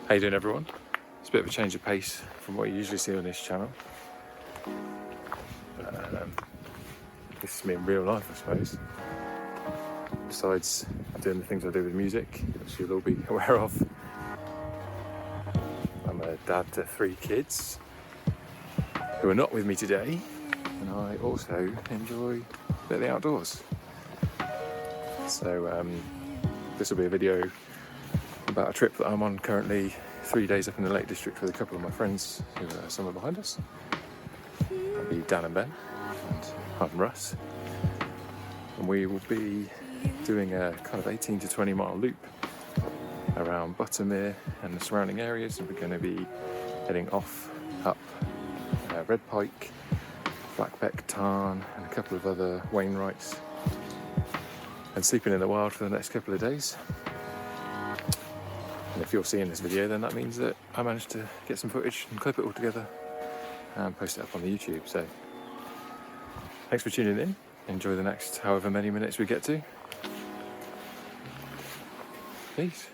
How you doing, everyone? It's a bit of a change of pace from what you usually see on this channel. This is me in real life, I suppose. Besides doing the things I do with music, which you'll all be aware of. I'm a dad to 3 kids who are not with me today, and I also enjoy a bit of the outdoors. So this will be a video about a trip that I'm on currently, 3 days up in the Lake District with a couple of my friends who are somewhere behind us. That'll be Dan and Ben, and I'm Russ. And we will be doing a kind of 18 to 20 mile loop around Buttermere and the surrounding areas, and we're going to be heading off up Red Pike, Blackbeck Tarn and a couple of other Wainwrights, and sleeping in the wild for the next couple of days. And if you're seeing this video, then that means that I managed to get some footage and clip it all together and post it up on the YouTube. So thanks for tuning in. Enjoy the next however many minutes we get to. Peace.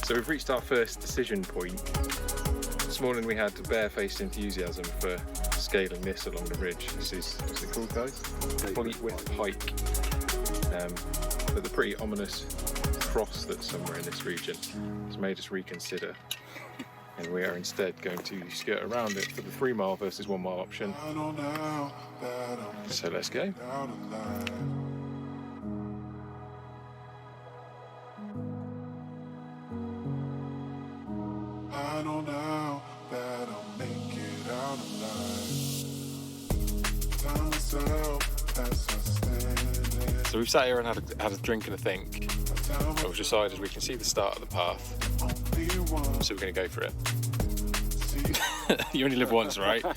So we've reached our first decision point. This morning we had barefaced enthusiasm for scaling this along the ridge. This is, what's it called, guys? Fleetwith Hike. But the pretty ominous cross that's somewhere in this region has made us reconsider. And we are instead going to skirt around it for the 3 mile versus 1 mile option. So let's go. I know now that I'll make it out alive. Tell myself as I stand. So we've sat here and had a drink and a think. But we've decided we can see the start of the path. So we're going to go for it. You only live once, right? I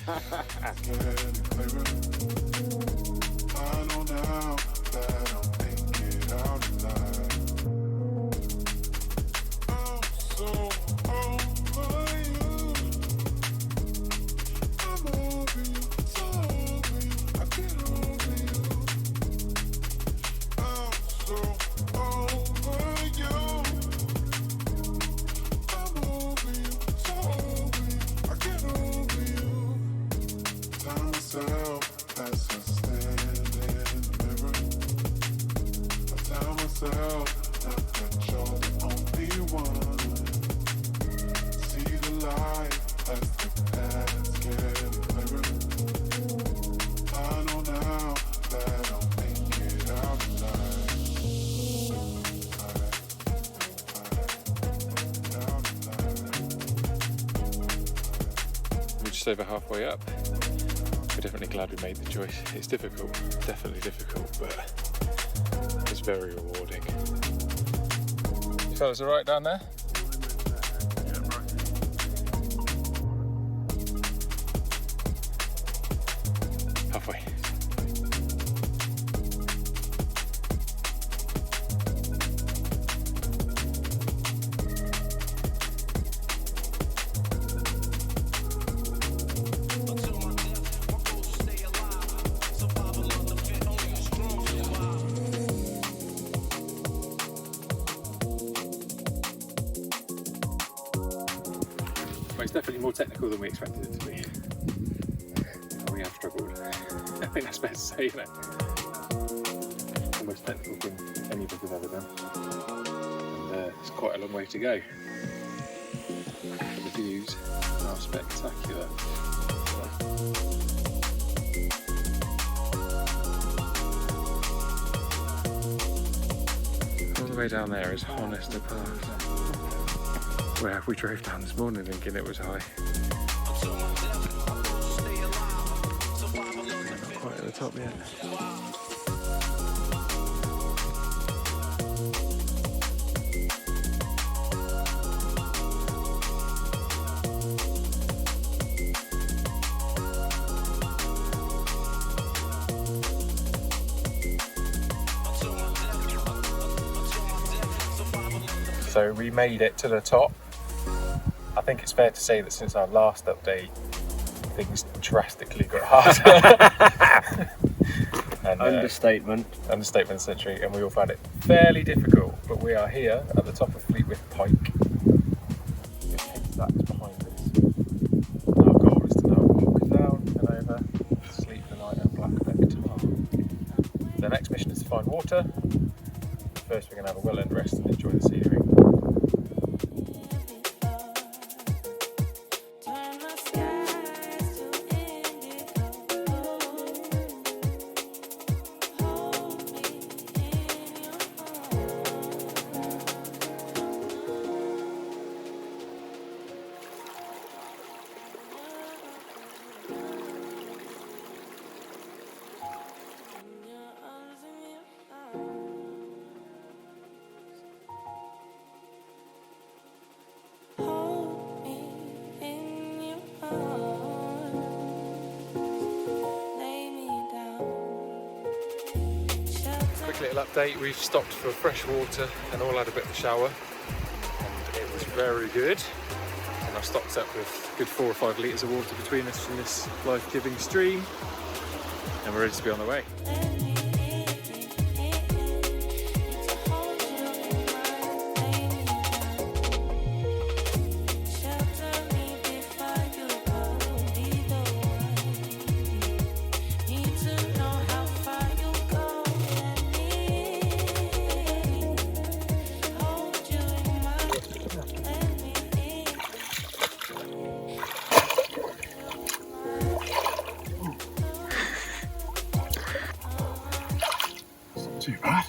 know now that I'll make it out alive. I'm so over you. I'm over you, so over you. I get over you. I'm so over you. I'm over you, so over you. I get over you. Time to just over halfway up. We're definitely glad we made the choice. It's difficult, definitely difficult, but it's very rewarding. You fellas alright down there? Halfway. Well, it's definitely more technical than we expected it to be. We have struggled. I think that's fair to say, isn't it? The most technical thing any of us have ever done. And it's quite a long way to go. The views are spectacular. All the way down there is Honester Pass, where we drove down this morning thinking it was high. Not quite at the top yet. So we made it to the top. I think it's fair to say that since our last update, things drastically got harder. And, Understatement. Understatement century, and we all found it fairly difficult. But we are here at the top of Fleetwith Pike. That's behind us. Our goal is to now walk down and over, sleep the night at Blackbeck Tar. The next mission is to find water. First, we're going to have a well-earned rest and enjoy the scenery. Quick little update, we've stopped for fresh water and all had a bit of a shower, and it was very good. And I've stocked up with a good 4 or 5 litres of water between us from this life-giving stream, and we're ready to be on the way. Too bad.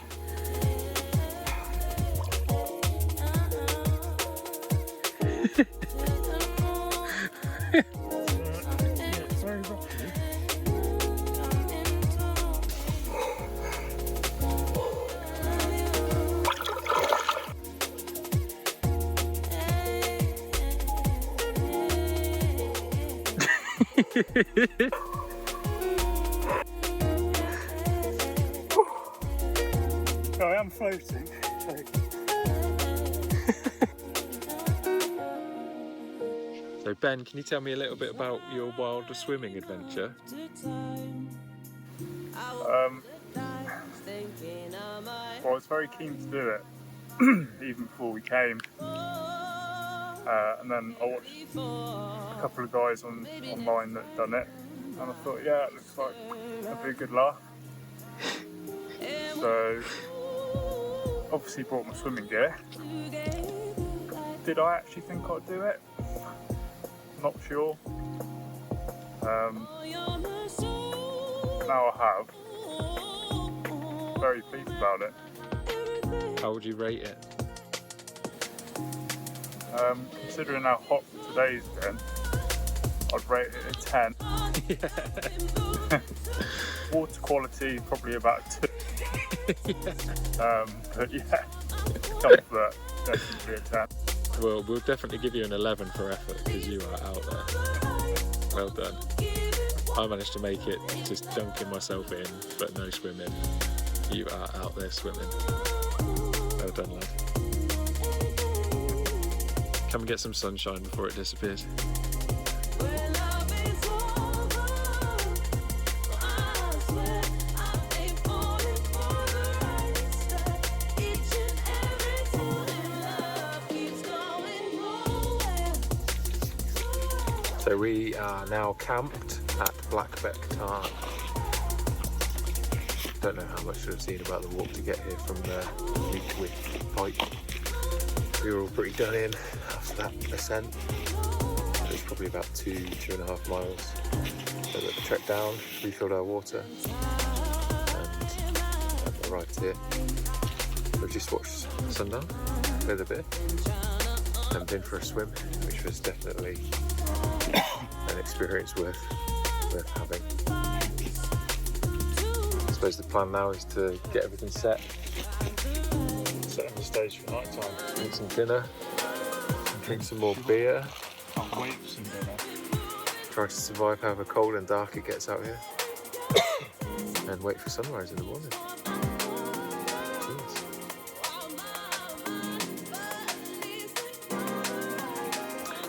I am floating. So Ben, can you tell me a little bit about your wild swimming adventure? Well, I was very keen to do it even before we came, and then I watched a couple of guys online that done it, and I thought, yeah, it looks like it'd be a good laugh. So obviously brought my swimming gear. Did I actually think I'd do it? Not sure. Now I have. Very pleased about it. How would you rate it? Considering how hot today's been, I'd rate it a 10. Water quality, probably about a 2. But yeah, comfort, definitely a 10. Well, we'll definitely give you an 11 for effort because you are out there. Well done. I managed to make it just dunking myself in, but no swimming. You are out there swimming. Well done, lad. Come and get some sunshine before it disappears. So we are now camped at Blackbeck Tarn. Don't know how much you've seen about the walk to get here from the Leakwick Pike. We were all pretty done in after that ascent. It was probably about 2.5 miles. So we trekked down, refilled our water, and arrived here. We've just watched sundown with a bit and been for a swim, which was definitely an experience worth having. I suppose the plan now is to get everything set the stage for night time. Eat some dinner, drink some more beer. Can't wait for some dinner. Try to survive however cold and dark it gets out here. And wait for sunrise in the morning. Cheers.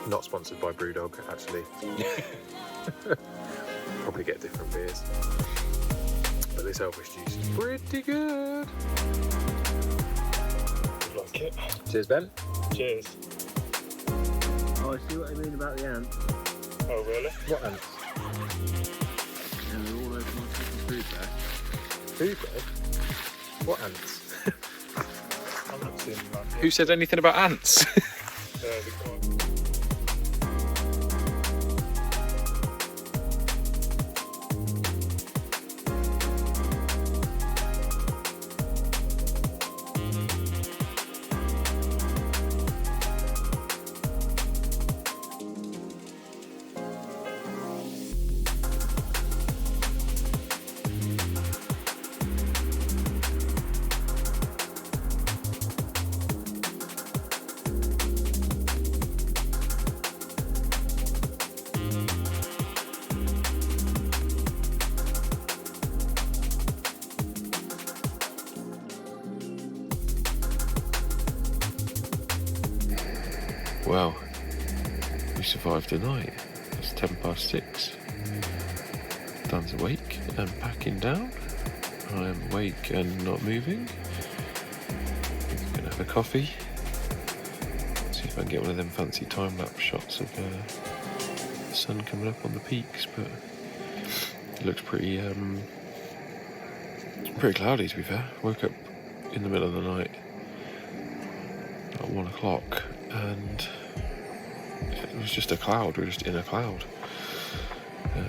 Not sponsored by Brewdog, actually. Probably get different beers. But this Elvish juice is pretty good. Like it. Cheers, Ben. Cheers. Oh, I see what I mean about the ants. Oh, really? What ants? And they're all over my fucking food bag. Food bag? What ants? I've not seen that yet. Who said anything about ants? The guy. Well, we survived the night. It's 6:10. Dan's awake and packing down. I am awake and not moving. Gonna have a coffee. See if I can get one of them fancy time-lapse shots of the sun coming up on the peaks, but it looks pretty cloudy, to be fair. Woke up in the middle of the night at 1 o'clock and it was just a cloud. We were just in a cloud.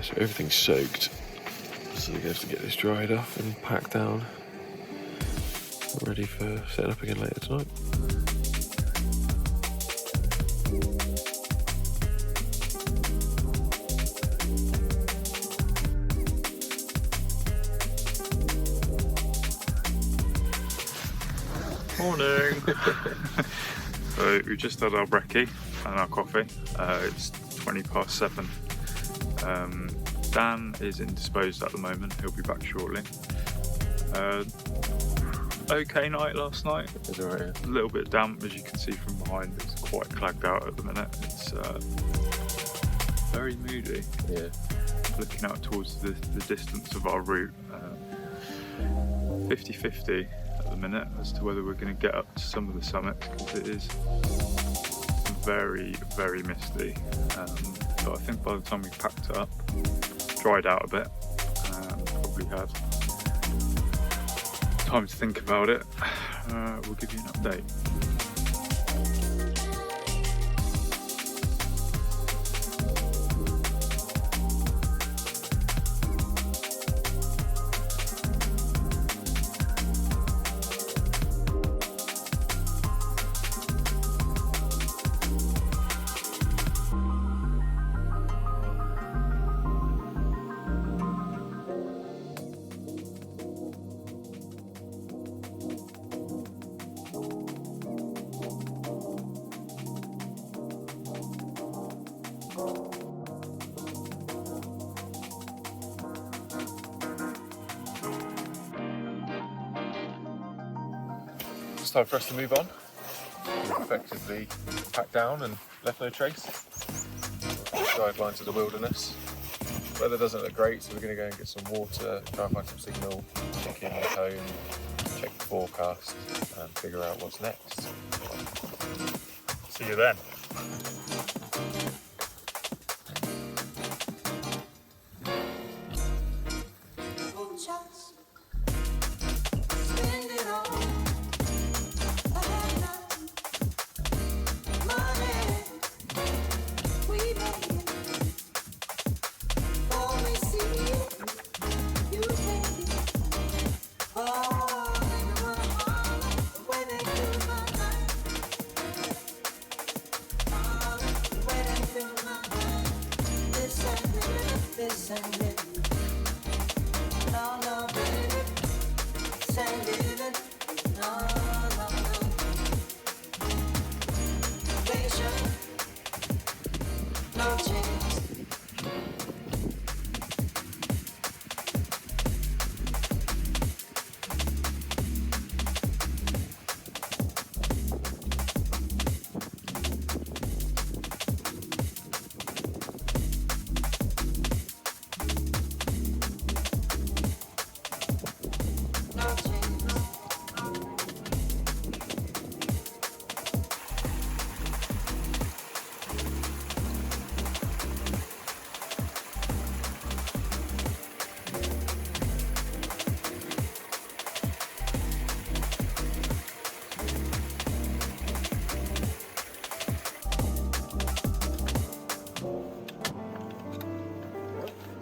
So everything's soaked. So we have to get this dried off and packed down, ready for setting up again later tonight. Morning. So we just had our brekkie and our coffee. It's 7:20. Dan is indisposed at the moment. He'll be back shortly. Okay night last night. It's alright. A little bit damp, as you can see from behind. It's quite clagged out at the minute. It's very moody. Yeah. Looking out towards the distance of our route. 50-50 at the minute as to whether we're going to get up to some of the summits, because it is very, very misty. But I think by the time we packed it up, dried out a bit, probably had time to think about it, we'll give you an update. time for us to move on. We've effectively packed down and left no trace. Sidelines of the wilderness. Weather doesn't look great, so we're going to go and get some water, try and find some signal, check in with home, check the forecast, and figure out what's next. See you then.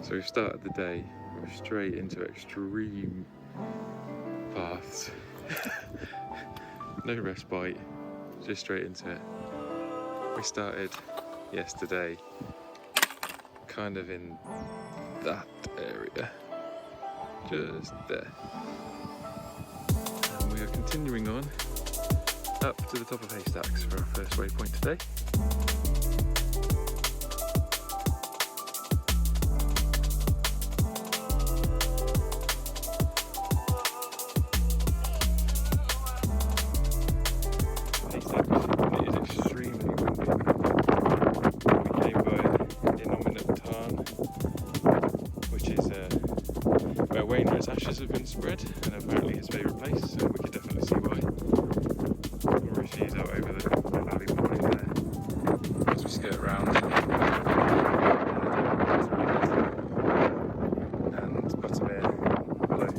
So we've started the day, we're straight into extreme paths. No respite, just straight into it. We started yesterday kind of in that area, just there. And we are continuing on up to the top of Haystacks for our first waypoint today. Ashes have been spread, and apparently his favourite place, so we can definitely see why. Or if she's out over the valley behind there. As we skirt around and Buttermere below.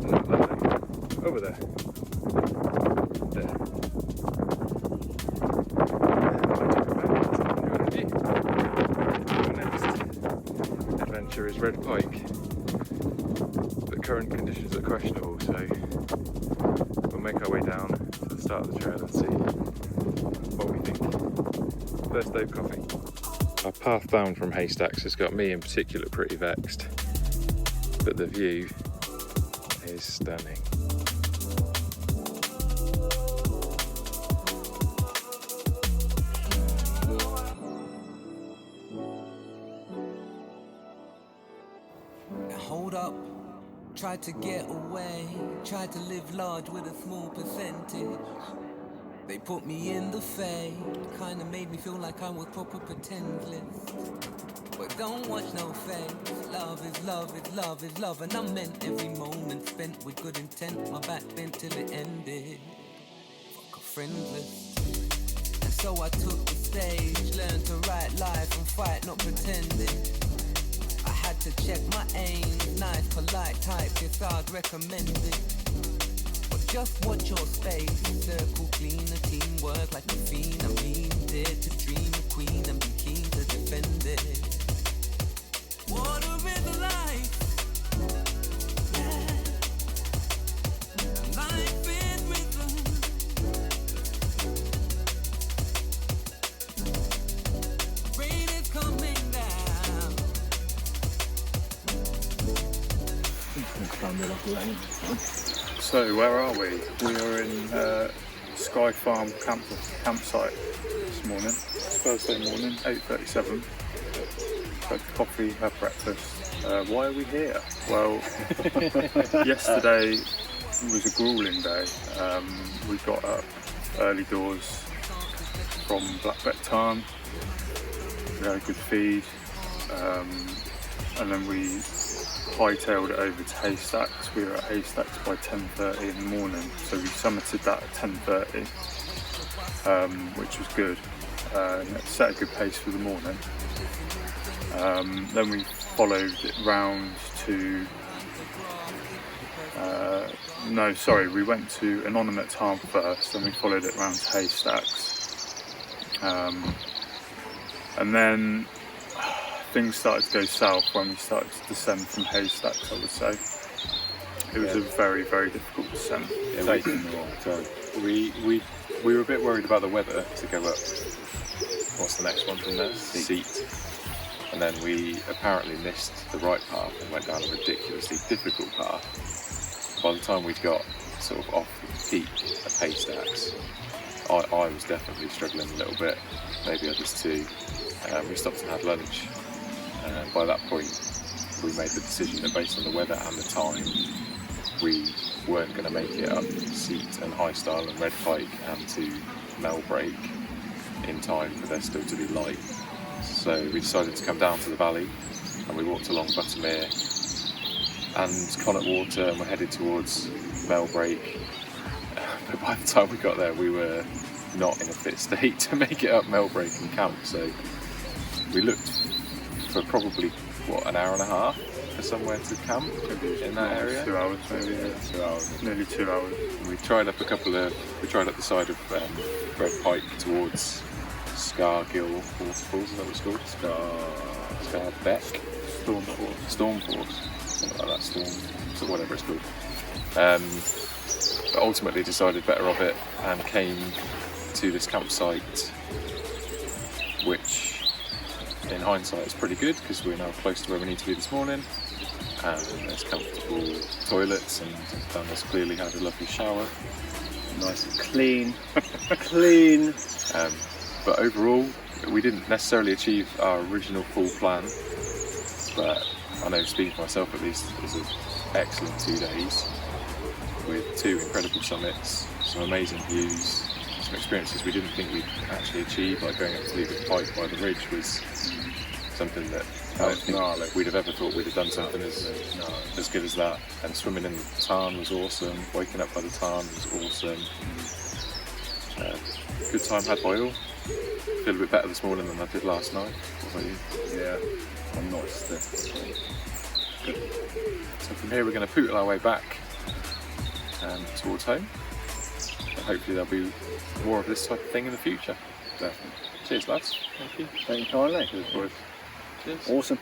Not lovely. Over there. There. Our next adventure is Red Pike. Current conditions are questionable, so we'll make our way down to the start of the trail and see what we think. First day of coffee. Our path down from Haystacks has got me in particular pretty vexed, but the view is stunning. Hold up. Tried to get away, tried to live large with a small percentage. They put me in the fade, kinda made me feel like I was proper pretendless. But don't watch no face, love is love is love is love. And I meant every moment spent with good intent, my back bent till it ended. Fuck a friendless. And so I took the stage, learned to write life and fight, not pretending. Had to check my aim, nice, polite type, this I'd recommend it. But just watch your space, circle clean, a teamwork like a fiend. I'm being dared to dream a queen and be keen to defend it. Water is life, yeah. Life is rhythm. Rain is coming down. So where are we? We are in Sky Farm campsite this morning. It's Thursday morning, 8:37. Had coffee, had breakfast. Why are we here? Well, yesterday was a grueling day. We got up early doors from Blackbeck Tarn. We had a good feed, and then we hightailed it over to Haystacks. We were at Haystacks by 10:30 in the morning, so we summited that at 10:30, which was good. And it set a good pace for the morning. Then we followed it round to we went to Anonymous Tarn first, then we followed it round to Haystacks, and then things started to go south when we started to descend from Haystacks. I would say it was a very, very difficult descent. We were a bit worried about the weather to go up. What's the next one from there? Seat. And then we apparently missed the right path and went down a ridiculously difficult path. By the time we got sort of off the peak of Haystacks, I was definitely struggling a little bit, maybe others too. We stopped and had lunch, and by that point we made the decision that based on the weather and the time, we weren't going to make it up Seat and High Style and Red Pike and to Melbreak in time for there still to be light. So we decided to come down to the valley, and we walked along Buttermere and Connaught Water, and we're headed towards Melbreak. But by the time we got there, we were not in a fit state to make it up Melbreak and camp. So we looked for probably an hour and a half for somewhere to camp in that area. 2 hours, maybe. Yeah. 2 hours. Nearly 2 hours. We tried up we tried up the side of Red Pike towards Scargill Waterfalls, is that what it's called? Scarbeck? Stormforce, something like that, so whatever it's called. But ultimately decided better of it and came to this campsite, which in hindsight is pretty good because we're now close to where we need to be this morning, and there's comfortable toilets, and Dan has clearly had a lovely shower. Nice and clean. But overall, we didn't necessarily achieve our original full plan, but I know, speaking for myself at least, it was an excellent 2 days with 2 incredible summits, some amazing views, some experiences we didn't think we'd actually achieve, like going up to Leaguer's Pike by the ridge was something that I don't think we'd have ever thought we'd have done something as good as that. And swimming in the Tarn was awesome, waking up by the Tarn was awesome. Good time had by all. Feel a bit better this morning than I did last night. What about you? Yeah, I'm not stiff. Good. So from here we're going to pootle our way back towards home. And hopefully there'll be more of this type of thing in the future. Definitely. Cheers, lads. Thank you. Thank you kindly. Cheers, boys. Cheers. Awesome.